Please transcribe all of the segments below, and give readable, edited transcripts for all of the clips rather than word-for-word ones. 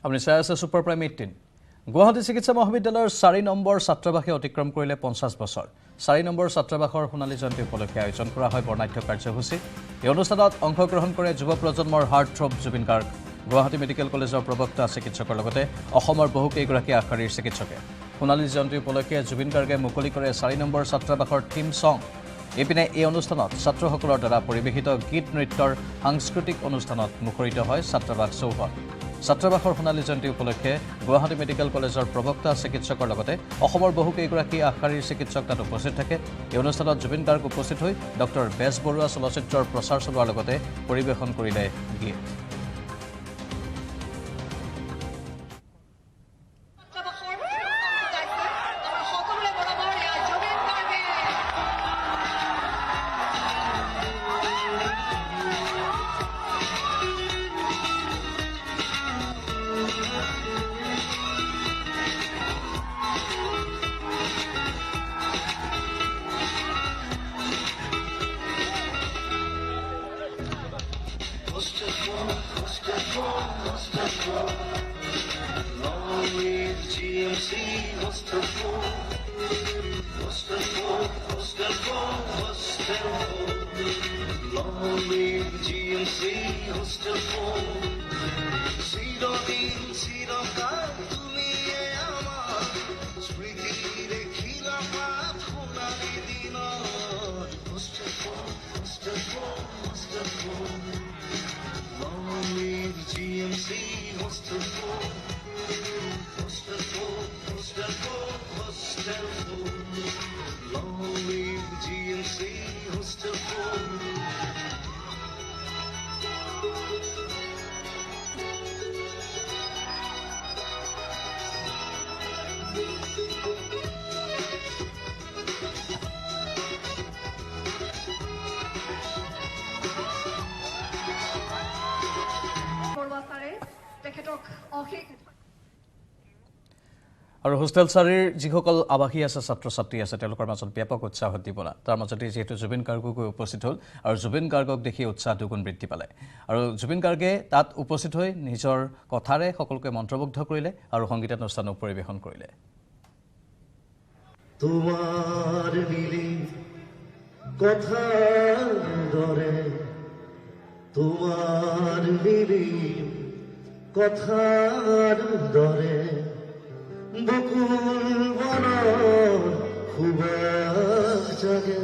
আপুনি চাই আছে সুপাৰ প্ৰাইম 18 গুৱাহাটী চিকিৎসা মহাবিদ্যালয়ৰ 4 নম্বৰ ছাত্ৰাবাসে অতিক্ৰম কৰিলে 50 বছৰ 4 নম্বৰ ছাত্ৰাবাসৰ সোণালী জয়ন্তী উপলক্ষে আয়োজন কৰা হয় বৰ্ণাঢ্য কাৰ্যসূচী এই অনুষ্ঠানত অংশগ্ৰহণ কৰে যুৱ প্ৰজন্মৰ হাৰ্টথ্ৰব জুবিন গাৰ্গ গুৱাহাটী মেডিকেল কলেজৰ প্ৰবক্তা চিকিৎসকৰ লগতে অসমৰ বহুকেইগৰাকী আগশাৰীৰ চিকিৎসকে সোণালী জয়ন্তী উপলক্ষে জুবিন গাৰ্গে মুকলি কৰে 4 নম্বৰ ছাত্ৰাবাসৰ থিম সং এপিনে এই অনুষ্ঠানত ছাত্ৰসকলৰ দ্বাৰা পৰিৱেশিত গীত নৃত্যৰ সাংস্কৃতিক অনুষ্ঠানত মুখৰিত হয় ছাত্ৰাবাস চৌহদ ছাত্ৰাবাসৰ সোণালী জয়ন্তী উপলক্ষে গুৱাহাটী মেডিকেল কলেজৰ প্ৰবক্তা চিকিৎসকৰ লগতে অসমৰ বহুকেইগৰাকী আগশাৰীৰ চিকিৎসক তাত উপস্থিত থাকে এই অনুষ্ঠানত জুবিন গাৰ্গ উপস্থিত হৈ ডক্টৰ বেজ বৰুৱা চলচ্চিত্ৰৰ প্ৰচাৰ চলোৱাৰ লগতে পৰিৱেশন কৰিলে গীত আৰু হোষ্টেল চাৰিৰ যিসকল আৱাসী আছে ছাত্ৰ-ছাত্ৰী আছে তেওঁলোকৰ মাজত ব্যাপক উৎসাহ উদ্দীপনা তাৰ মাজতে যেহেতু জুবিন গাৰ্গক উপস্থিত হ'ল আৰু জুবিন গাৰ্গক দেখি উৎসাহ দুগুণ বৃদ্ধি পালে আৰু জুবিন গাৰ্গে তাত উপস্থিত হৈ নিজৰ কথাৰে সকলোকে মন্ত্ৰমুগ্ধ কৰিলে আৰু সংগীতানুষ্ঠানো পৰিৱেশন কৰিলে তোমাৰ মিলি কথাৰ দৰে তোমাৰ মিলি কথাৰ দৰে বকুল বনৰ সুবাস জাগে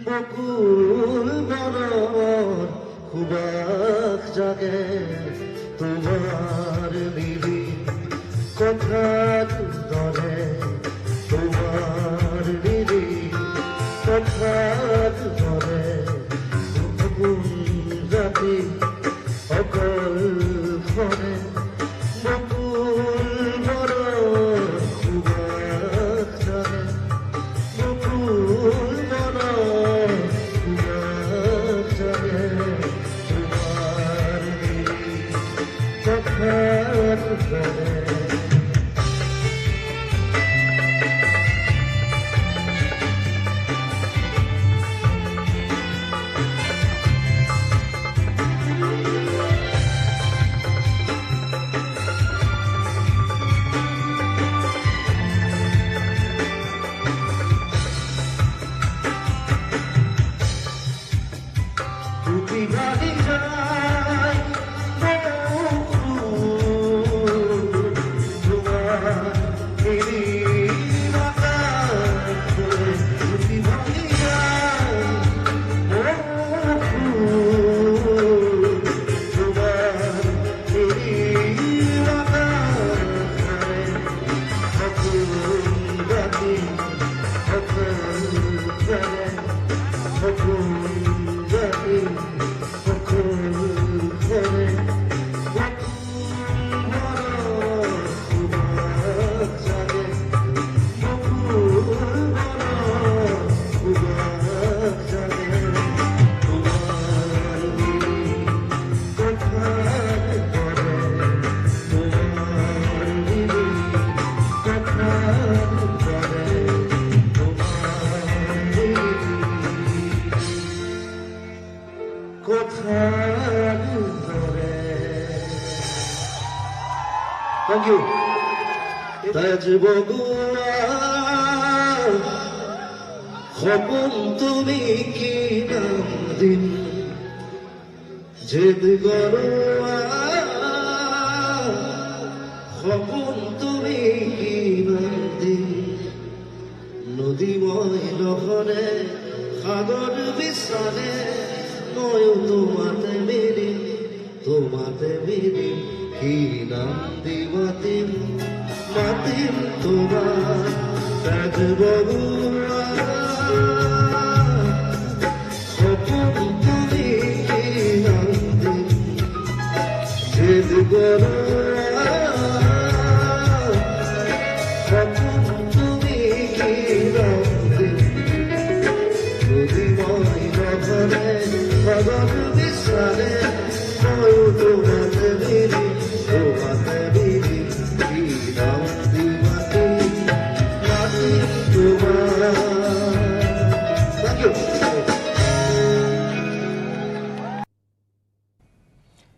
বকুল বনৰ সুবাস জাগে তোমাৰ মিলি কথাৰ দৰে তোমাৰ মিলি কথাৰ দৰে বকুল জাতি অকল ফৰে Thank you. তাজ বগুড়া সপোন তুমি কি নাম দিন জেদ গরোয়া সপোন তুমি কি নাম দিন নদীময় লহৰে সাগৰ বিচাৰে ময়ো তোমাতে মেলি কি নাম দি মাতিম তোমাৰ তাজ বগুড়া সপোন তুমি কি নাম দিম জেদ গৰোৱা সপোন তুমি কি নাম দিম নদীময় লহৰে সাগৰ বিচাৰে ময়ো তোমাতে মেলি কি নাম দি মাতিম তোমাৰ Thank you.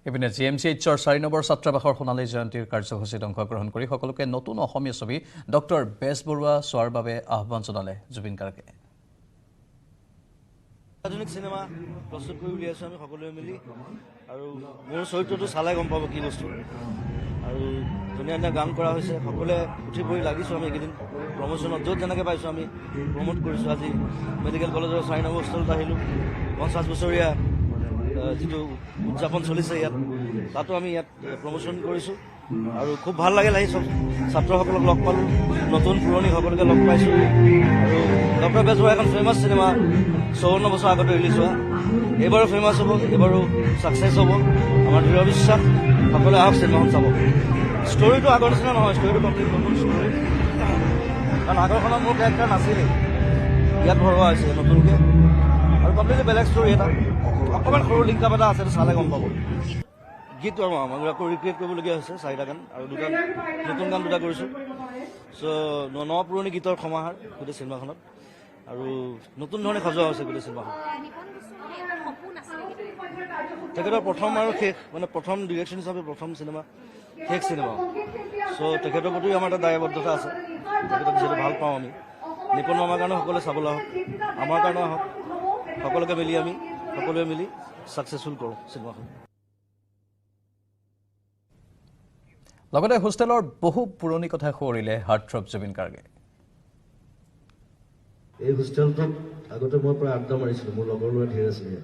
ইপিনে GMCHৰ 4 নম্বৰ ছাত্ৰাবাসৰ সোণালী জয়ন্তীৰ কাৰ্যসূচীত অংশগ্ৰহণ কৰি সকলোকে নতুন অসমীয়া ছবি ডক্টৰ বেজবৰুৱা চোৱাৰ বাবে আহ্বান জনালে জুবিন গাৰ্গে আধুনিক চিনেমা প্ৰস্তুত কৰি উলিয়াইছোঁ আমি সকলোৱে মিলি আৰু মোৰ চৰিত্ৰটো চালে গম পাব কি বস্তু আৰু ধুনীয়া ধুনীয়া গান কৰা হৈছে সকলোৱে উঠি পৰি লাগিছোঁ আমি এইকেইদিন প্ৰমোশ্যনত য'ত যেনেকৈ পাইছোঁ আমি প্ৰমোট কৰিছোঁ আজি মেডিকেল কলেজৰ 4 নম্বৰ হোষ্টেলত আহিলোঁ 50 বছৰীয়া যিটো উদযাপন চলিছে ইয়াত তাতো আমি ইয়াত প্ৰমোশ্যন কৰিছোঁ আৰু খুব ভাল লাগিল আহি চব ছাত্ৰসকলক লগ পালোঁ নতুন পুৰণি সকলোকে লগ পাইছোঁ আৰু ডক্টৰ বেজবৰুৱা এখন ফেমাছ চিনেমা 54 বছৰ আগতে ৰিলিজ হোৱা এইবাৰো ফেমাছ হ'ব এইবাৰো ছাকচেছ হ'ব আমাৰ দৃঢ় বিশ্বাস সকলোৱে আহক চিনেমাখন চাব ষ্টৰিটো আগৰ নিচিনা নহয় ষ্টৰিটো কমপ্লিট নতুন ষ্টৰি কাৰণ আগৰখনত মোৰ কেৰেক্টাৰ নাছিলেই ইয়াত ভৰোৱা হৈছে নতুনকৈ আৰু কমপ্লিটলি বেলেগ ষ্টৰি এটা অকণমান সৰু লিংক আপ এটা আছে চালে গম পাব গীত আৰু আমি আকৌ ৰিক্ৰিয়েট কৰিবলগীয়া হৈছে 4টা গান আৰু নতুন গান 2টা কৰিছোঁ চ' ন পুৰণি গীতৰ সমাহাৰ গোটেই চিনেমাখনত আৰু নতুন ধৰণে সজোৱা হৈছে গোটেই চিনেমাখন তেখেতৰ প্ৰথম আৰু শেষ মানে প্ৰথম ডিৰেকশ্যন হিচাপে প্ৰথম চিনেমা শেষ চিনেমা চ' তেখেতৰ প্ৰতিও আমাৰ এটা দায়বদ্ধতা আছে তেখেতক যিহেতু ভাল পাওঁ আমি নিপন মামাৰ কাৰণে সকলোৱে চাবলৈ আহক আমাৰ কাৰণেও আহক সকলোকে মিলি আমি সকলোৱে মিলি ছাকচেছফুল কৰোঁ চিনেমাখন লগতে হোষ্টেলৰ বহু পুৰণি কথা সোঁৱৰিলে হাৰ্টথ্ৰব জুবিন গাৰ্গে এই হোষ্টেলটোত আগতে মই প্ৰায় আড্ডা মাৰিছিলোঁ মোৰ লগৰ ল'ৰা ধেৰ আছিলে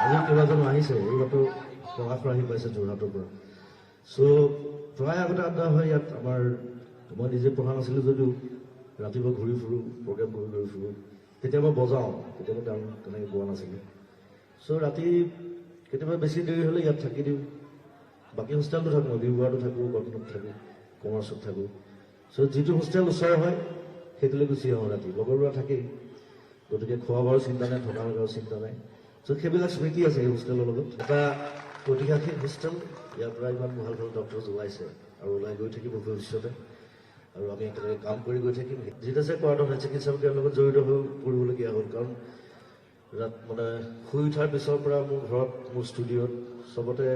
আজি কেইবাজনো আহিছে এইবাৰতো প্ৰকাশৰ আহি পাইছে যোৰহাটৰ পৰা চ' প্ৰায় আগতে আড্ডা হয় ইয়াত আমাৰ মই নিজে পঢ়া নাছিলোঁ যদিও ৰাতিপুৱা ঘূৰি ফুৰোঁ প্ৰগ্ৰেম কৰি ফুৰোঁ কেতিয়াবা বজাওঁ কেতিয়াবা গান তেনেকৈ গোৱা নাছিলোঁ চ' ৰাতি কেতিয়াবা বেছি দেৰি হ'লে ইয়াত থাকি দিওঁ বাকী হোষ্টেলটো থাকোঁ বিহুৱাৰটো থাকোঁ কটনত থাকোঁ কমাৰ্চত থাকোঁ চ' যিটো হোষ্টেল ওচৰ হয় সেইটোলৈ গুচি আহোঁ ৰাতি লগৰ ল'ৰা থাকেই গতিকে খোৱা বোৱাৰ চিন্তা নাই থকা মেলাৰ চিন্তা নাই চ' সেইবিলাক স্মৃতি আছে এই হোষ্টেলৰ লগত এটা ঐতিহাসিক হোষ্টেল ইয়াৰ পৰা ইমান ভাল ভাল ডক্টৰ ওলাইছে আৰু ওলাই গৈ থাকিব ভৱিষ্যতে আৰু আমি একেলগে কাম কৰি গৈ থাকিম যিটো কৰাটো চিকিৎসা বিজ্ঞানৰ লগত জড়িত হৈ পৰিবলগীয়া হ'ল কাৰণ মানে শুই উঠাৰ পিছৰ পৰা মোৰ ঘৰত মোৰ ষ্টুডিঅ'ত চবতে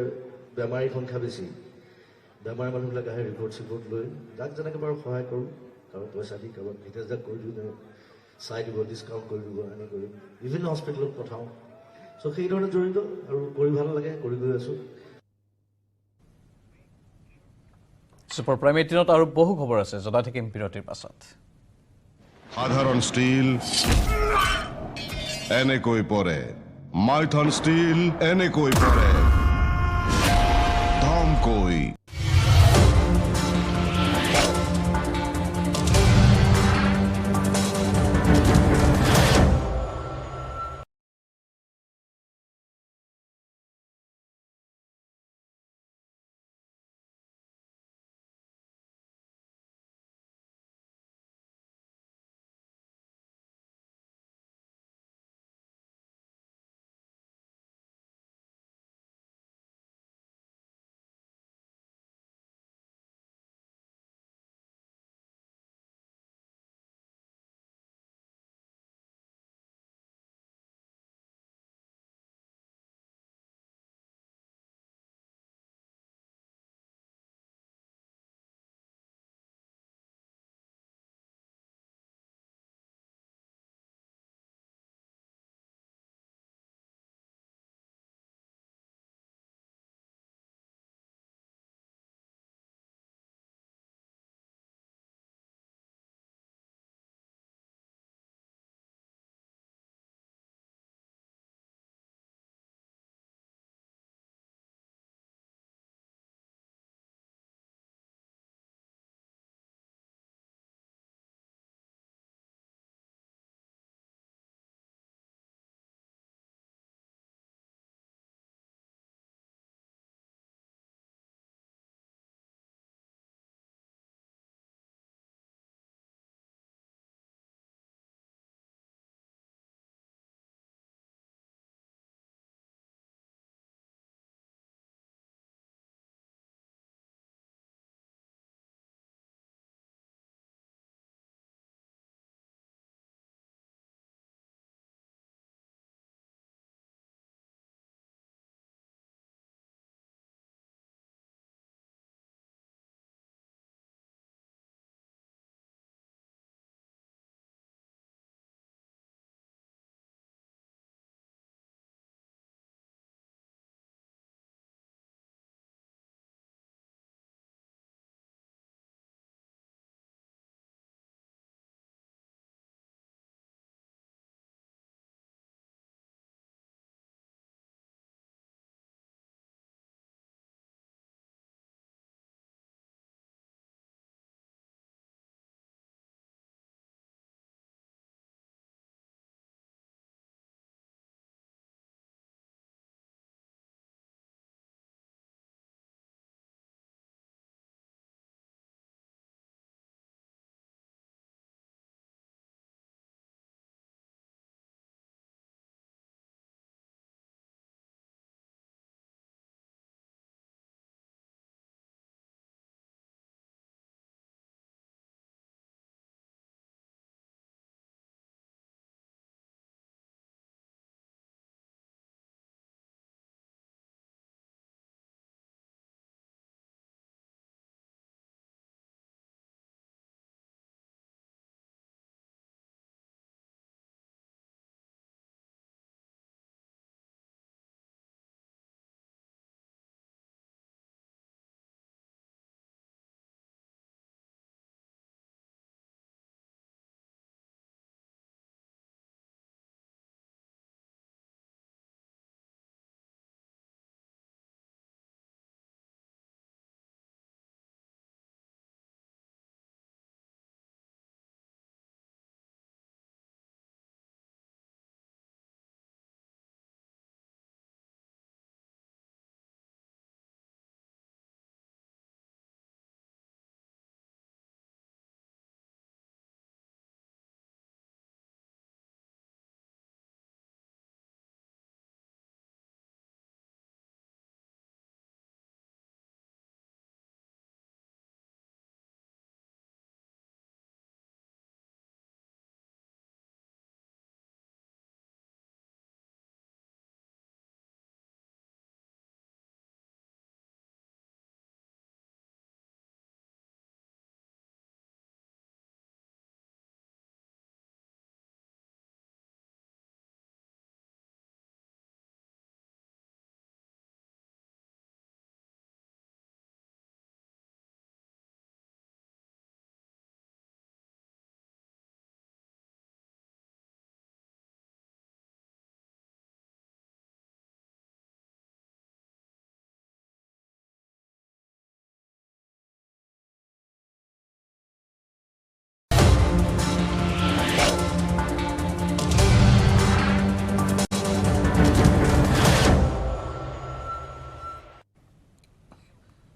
বেমাৰীৰ সংখ্যা বেছি বেমাৰী মানুহবিলাক আহে ৰিপৰ্ট লৈ যাক যেনেকৈ বাৰু সহায় কৰোঁ কাৰোবাক পইচা দি কাৰোবাক ডিটেইলছ যাক কৰি দিওঁ চাই দিব ডিছকাউণ্ট কৰি দিব এনে কৰি বিভিন্ন হস্পিটেলত পঠাওঁ চ' সেইধৰণে জড়িত আৰু কৰি ভাল লাগে কৰি গৈ আছোঁ ছুপাৰ প্ৰাইম 18ত আৰু বহু খবৰ আছে জনাই থাকিম বিৰতিৰ পাছত সাধাৰণ ষ্টীল এনেকৈ পৰে মাইথন ষ্টীল এনেকৈ পৰে ধমকৈ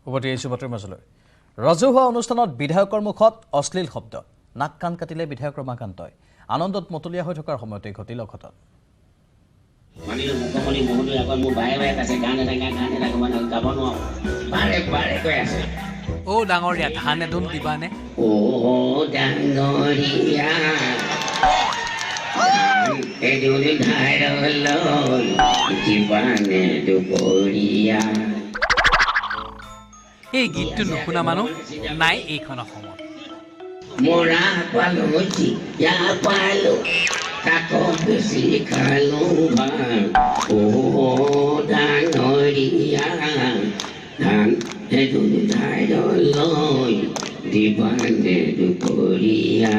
উভতি আহিছোঁ বাতৰিৰ মাজলৈ ৰাজহুৱা অনুষ্ঠানত বিধায়কৰ মুখত অশ্লীল শব্দ নাক কাণ কাটিলে বিধায়ক ৰমাকান্তই আনন্দত মতলীয়া হৈ থকাৰ সময়তে ঘটিল অঘটন মানিলে মুখ্যমন্ত্ৰী মহোদয় আকৌ মোৰ বাৰে বাৰে আছে গান এটা মানে গাব নোৱাৰো বাৰে কৈ আছে অ ডাঙৰীয়া ধান এদুন দিবানে অ ডাঙৰীয়া এদুন ধাৰলৈ দিবানে দুপৰীয়া এই গীতটো নুশুনা মানুহ নাই এইখন অসমত মৰা পালো জিয়া পালো কাকো বেছি খালো অ ডাঙৰীয়া ধান এদুন ধাৰলৈ দিবানে দুপৰীয়া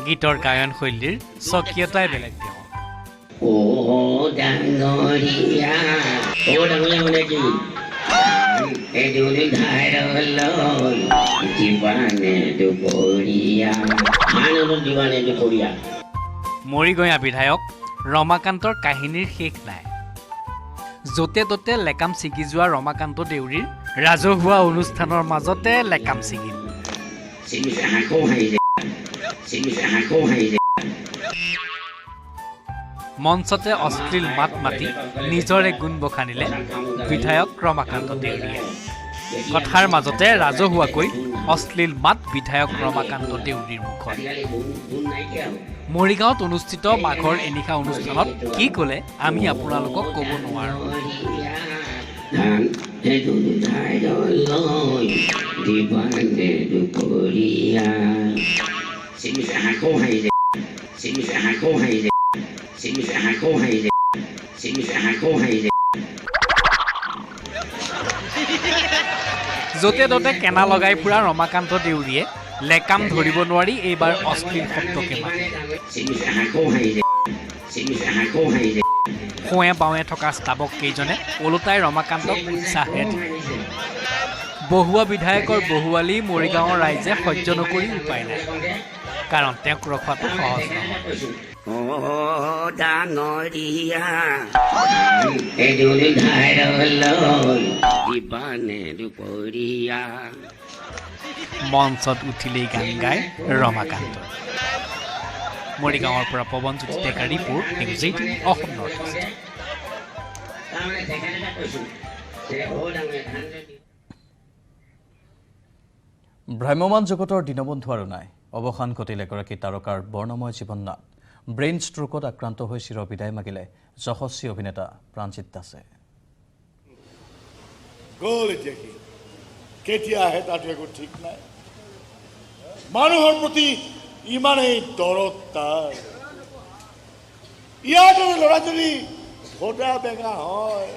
গীতৰ গায়ন শৈলীৰ স্বকীয়তাই বেলেগ তেওঁ অ ডাঙৰীয়া মানে কি এদুন ধাৰলৈ দিবানে দুপৰীয়া দিবানে দুপৰীয়া মৰিগঞা বিধায়ক ৰমাকান্তৰ কাহিনীৰ শেষ নাই য'তে ত'তে লেকাম ছিগি যোৱা ৰমাকান্ত দেউৰীৰ ৰাজহুৱা অনুষ্ঠানৰ মাজতে লেকাম ছিগিল মঞ্চতে অশ্লীল মাত মাতি নিজৰে গুণ বখানিলে বিধায়ক ৰমাকান্ত দেউৰীয়ে কথাৰ মাজতে ৰাজহুৱাকৈ অশ্লীল মাত বিধায়ক ৰমাকান্ত দেউৰীৰ মুখত মৰিগাঁৱত অনুষ্ঠিত মাঘৰ এনিশা অনুষ্ঠানত কি ক'লে আমি আপোনালোকক ক'ব নোৱাৰোঁ য'তে ত'তে কেনা লগাই ফুৰা ৰমাকান্ত দেউৰীয়ে লেকাম ধৰিব নোৱাৰি এইবাৰ অশ্লীল শব্দকে মাতে সোঁৱে বাওঁৱে থকা ষ্টাফক কেইজনে ওলোটাই ৰমাকান্তক উৎসাহে দিয়ে বহুৱা বিধায়কৰ বহুৱালি মৰিগাঁৱৰ ৰাইজে সহ্য নকৰি উপায় নাই কাৰণ তেওঁক ৰখোৱাটো সহজ নহয় ডাঙৰীয়া এদুন ধাৰলৈ দিবানে দুপৰীয়া মঞ্চত উঠিলেই গান গায় ৰমাকান্ত মৰিগাঁৱৰ পৰা Pawanjyoti Deka report news 18 Assam north east ভ্ৰাম্যমান জগতৰ দীনবন্ধু আৰু নাই অৱসান ঘটিল এগৰাকী তাৰকাৰ বৰ্ণময় জীৱননাট ব্ৰেইন ষ্ট্ৰোকত আক্ৰান্ত হৈ চিৰবিদায় মাগিলে যশস্বী অভিনেতা প্ৰাণজিৎ দাসে গ'ল এতিয়া কি কেতিয়া আহে তাতো একো ঠিক নাই মানুহৰ প্ৰতি ইমানেই দৰদ তাৰ ইয়াৰ দৰে ল'ৰা যদি ভোটা বেঙা হয়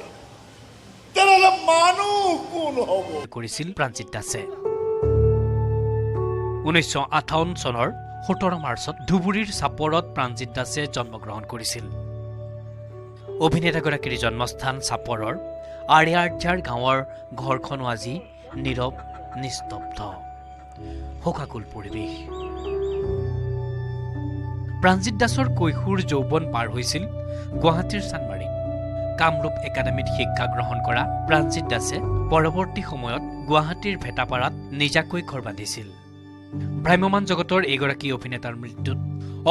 তেনেহ'লে মানুহ কোন হ'ব কৰিছিল প্ৰাণজিৎ দাসে 1958 চনৰ 17 মাৰ্চত ধুবুৰীৰ চাপৰত প্ৰাণজিৎ দাসে জন্মগ্ৰহণ কৰিছিল অভিনেতাগৰাকীৰ জন্মস্থান চাপৰৰ আৰিয়াৰঝাৰ গাঁৱৰ ঘৰখনো আজি নীৰৱ নিস্তব্ধ শোকাকুল পৰিৱেশ প্ৰাণজিৎ দাসৰ কৈশোৰ যৌৱন পাৰ হৈছিল গুৱাহাটীৰ চানমাৰীত কামৰূপ একাডেমীত শিক্ষা গ্ৰহণ কৰা প্ৰাণজিৎ দাসে পৰৱৰ্তী সময়ত গুৱাহাটীৰ ভেটাপাৰাত নিজাকৈ ঘৰ বান্ধিছিল ভ্ৰাম্যমান জগতৰ এগৰাকী অভিনেতাৰ মৃত্যুত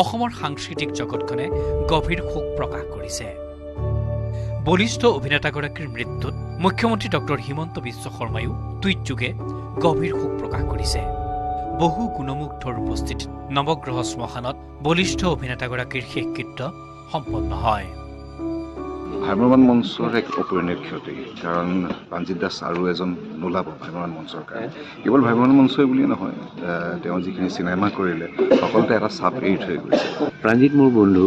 অসমৰ সাংস্কৃতিক জগতখনে গভীৰ শোক প্ৰকাশ কৰিছে বলিষ্ঠ অভিনেতাগৰাকীৰ মৃত্যুত মুখ্যমন্ত্ৰী ডক্টৰ হিমন্ত বিশ্ব শৰ্মায়ো টুইটযোগে গভীৰ শোক প্ৰকাশ কৰিছে বহু গুণমুগ্ধৰ উপস্থিতিত নৱগ্ৰহ শ্মশানত বলিষ্ঠ অভিনেতাগৰাকীৰ শেষকৃত্য সম্পন্ন হয় ভ্ৰাম্যমান মঞ্চৰ এক অপূৰণীয় ক্ষতি কাৰণ প্ৰাণজিৎ দাস আৰু এজন নোলাব ভ্ৰাম্যমান মঞ্চৰ কাৰণে কেৱল ভ্ৰাম্যমান মঞ্চই বুলিয়ে নহয় তেওঁ যিখিনি চিনেমা কৰিলে সকলোতে এটা চাপ এৰি থৈ গৈছে প্ৰাণজিৎ মোৰ বন্ধু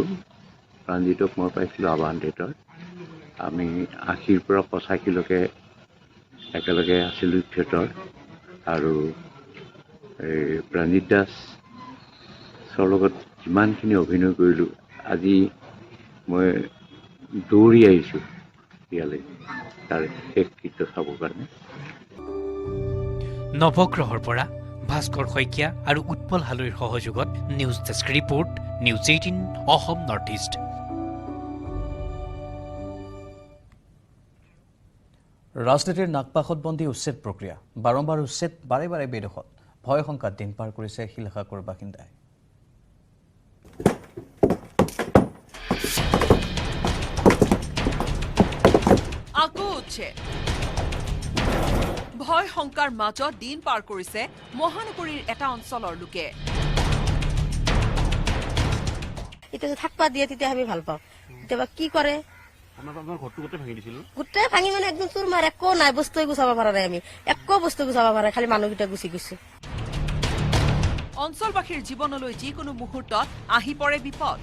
প্ৰাণজিৎক মই পাইছিলোঁ আৱাহন থিয়েটাৰত আমি 80ৰ পৰা 85লৈকে একেলগে আছিলোঁ থিয়েটাৰত আৰু এই প্ৰাণজিৎ দাসৰ লগত যিমানখিনি অভিনয় কৰিলোঁ আজি মই দৌৰি আহিছোঁ ইয়ালৈ তাৰ শেষকৃত্য চাবৰ কাৰণে নৱগ্ৰহৰ পৰা ভাস্কৰ শইকীয়া আৰু উৎপল হালৈৰ সহযোগত news desk report news 18 Assam north east ৰাজনীতিৰ নাগপাশতবন্দী উচ্ছেদ প্ৰক্ৰিয়া বাৰম্বাৰ উচ্ছেদ বাৰে বাৰে বেদখল ভয় শংকাত দিন পাৰ কৰিছে শিলখাকুৰ বাসিন্দাই আকৌ উচ্ছেদ ভয় শংকাৰ মাজত দিন পাৰ কৰিছে মহানগৰীৰ এটা অঞ্চলৰ লোকে এতিয়া থাকবা দিয়ে তেতিয়া আমি ভাল পাওঁ এতিয়া কি কৰে গোটেই ভাঙি মানে একদম চুৰ মাৰ একো নাই বস্তু গুচাব পৰা নাই আমি একো বস্তু গুচাব পৰা খালি মানুহকেইটা গুচি গৈছে অঞ্চলবাসীৰ জীৱনলৈ যিকোনো মুহূৰ্তত আহি পৰে বিপদ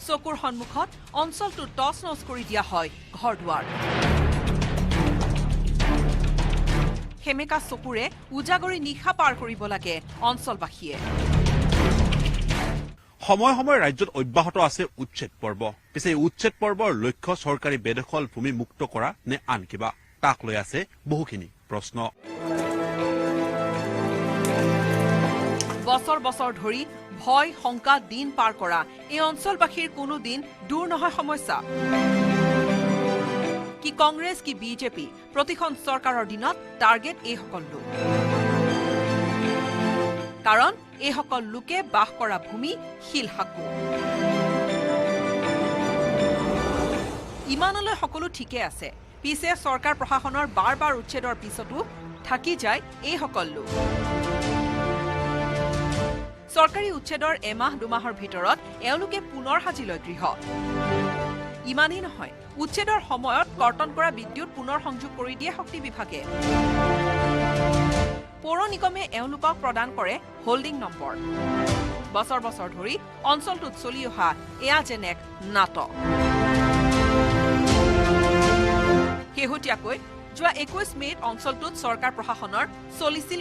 চকুৰ সন্মুখত অঞ্চলটো টচ নচ কৰি দিয়া হয় ঘৰ দুৱাৰ সেমেকা চকুৰে উজাগৰি নিশা পাৰ কৰিব লাগে অঞ্চলবাসীয়ে সময় সময় ৰাজ্যত অব্যাহত আছে উচ্ছেদ পৰ্ব পিছে এই উচ্ছেদ পৰ্বৰ লক্ষ্য চৰকাৰী বেদখল ভূমি মুক্ত কৰা নে আন কিবা তাক লৈ আছে বহুখিনি প্ৰশ্ন বছৰ বছৰ ধৰি ভয় শংকা দিন পাৰ কৰা এই অঞ্চলবাসীৰ কোনো দিন দূৰ নহয় সমস্যা কি কংগ্ৰেছ কি বিজেপি প্ৰতিখন চৰকাৰৰ দিনত টাৰ্গেট এইসকল লোক কাৰণ এইসকল লোকে বাস কৰা ভূমি শিলহাকু ইমানলৈ সকলো ঠিকে আছে পিছে চৰকাৰ প্ৰশাসনৰ বাৰ বাৰ উচ্ছেদৰ পিছতো থাকি যায় এইসকল লোক চৰকাৰী উচ্ছেদৰ এমাহ দুমাহৰ ভিতৰত এওঁলোকে পুনৰ সাজি লয় গৃহ ইমানেই নহয় উচ্ছেদৰ সময়ত কৰ্তন কৰা বিদ্যুৎ পুনৰ সংযোগ কৰি দিয়ে শক্তি বিভাগে পৌৰ নিগমে এওঁলোকক প্ৰদান কৰে হোল্ডিং নম্বৰ বছৰ বছৰ ধৰি অঞ্চলটোত চলি অহা এয়া যেন এক নাটক শেহতীয়াকৈ যোৱা 21 মেত অঞ্চলটোত চৰকাৰ প্ৰশাসনৰ চলিছিল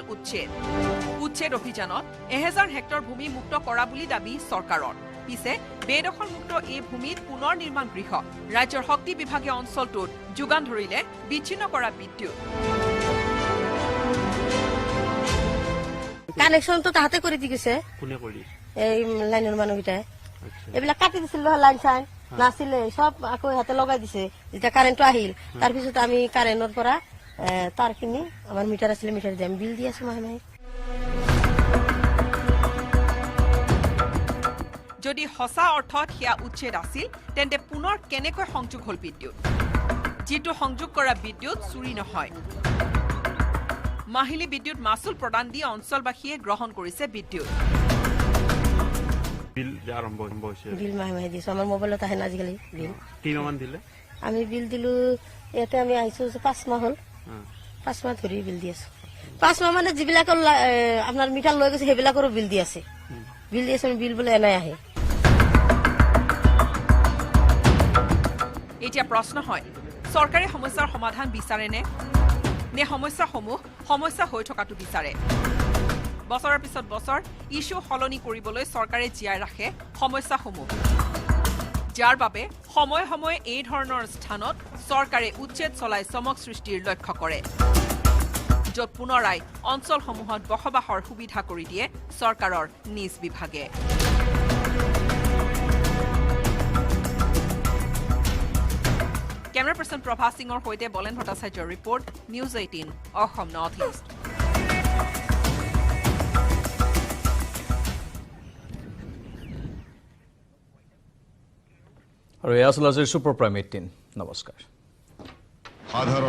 উচ্ছেদ অভিযানত 1000 হেক্টৰ ভূমি মুক্ত কৰা বুলি দাবী চৰকাৰৰ পিছে বেদখলমুক্ত এই ভূমিত পুনৰ নিৰ্মাণ গৃহ ৰাজ্যৰ শক্তি বিভাগে অঞ্চলটোত যোগান ধৰিলে বিচ্ছিন্ন কৰা বিদ্যুৎ কানেকশ্যনটো তাহাঁতে কৰি দি গৈছে এই লাইনৰ মানুহকেইটাই এইবিলাক কাটি দিছিল নহয় লাইন চাইন নাছিলে সব আকৌ ইহঁতে লগাই দিছে যেতিয়া কাৰেণ্টটো আহিল তাৰপিছত আমি কাৰেণ্টৰ পৰা তাৰখিনি আমাৰ মিটাৰ আছিলে মিটাৰ দি আমি বিল দি আছো মাহে মাহে যদি সঁচা অৰ্থত সেয়া উচ্ছেদ আছিল তেন্তে পুনৰ কেনেকৈ সংযোগ হল বিদ্যুৎ যিটো সংযোগ কৰা বিদ্যুৎ চুৰি নহয় মাহিলী বিদ্যুৎ মাচুল প্ৰদান দি অঞ্চলবাসীয়ে গ্ৰহণ কৰিছে বিদ্যুৎ বিল মাহে মাহে দিছো আমাৰ মোবাইলত আহে না আজিকালি বিল আমি বিল দিলো ইয়াতে আমি আহিছো 5 মাহ হল 5 মাহ ধৰি বিল দি আছো 5 মাহ মানে যিবিলাকৰ আপোনাৰ মিটাৰ লৈ গৈছে সেইবিলাকৰো বিল দি আছে বিল বোলে এনাই আহে এতিয়া প্ৰশ্ন হয় চৰকাৰী সমস্যাৰ সমাধান বিচাৰে নে সমস্যাসমূহ সমস্যা হৈ থকাটো বিচাৰে বছৰৰ পিছত বছৰ ইস্যু সলনি কৰিবলৈ চৰকাৰে জীয়াই ৰাখে সমস্যাসমূহ যাৰ বাবে সময়ে সময়ে এই ধৰণৰ স্থানত চৰকাৰে উচ্ছেদ চলাই চমক সৃষ্টিৰ লক্ষ্য কৰে য'ত পুনৰাই অঞ্চলসমূহত বসবাসৰ সুবিধা কৰি দিয়ে চৰকাৰৰ নিজ বিভাগে কেমেৰা পাৰ্চন প্ৰভা সিঙৰ সৈতে বলেন ভট্টাচাৰ্যৰ report news 18 Assam north east আৰু এয়া আছিল আজিৰ ছুপাৰ প্ৰাইম 18 নমস্কাৰ